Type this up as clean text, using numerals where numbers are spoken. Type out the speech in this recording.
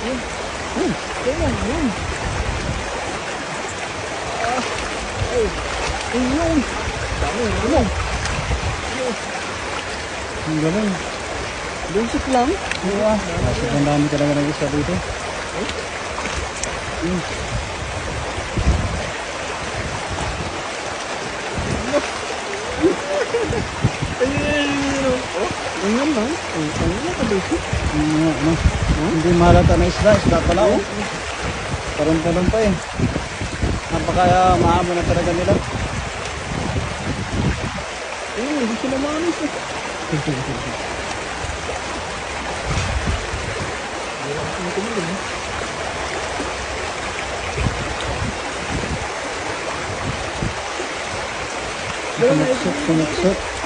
Yun. Yun. Yun. Ay. Yun. Dami. Yun. Ang galing. Basic lang. Diba? Ang dami talaga ng isa dito. Ganyan lang. Ganyan lang ka-basic. Hindi mahalata na isda. Isda pala oh. Parang pa eh. Napaka mahaba na talaga nila. Hindi sila manis eh. Sumaksot.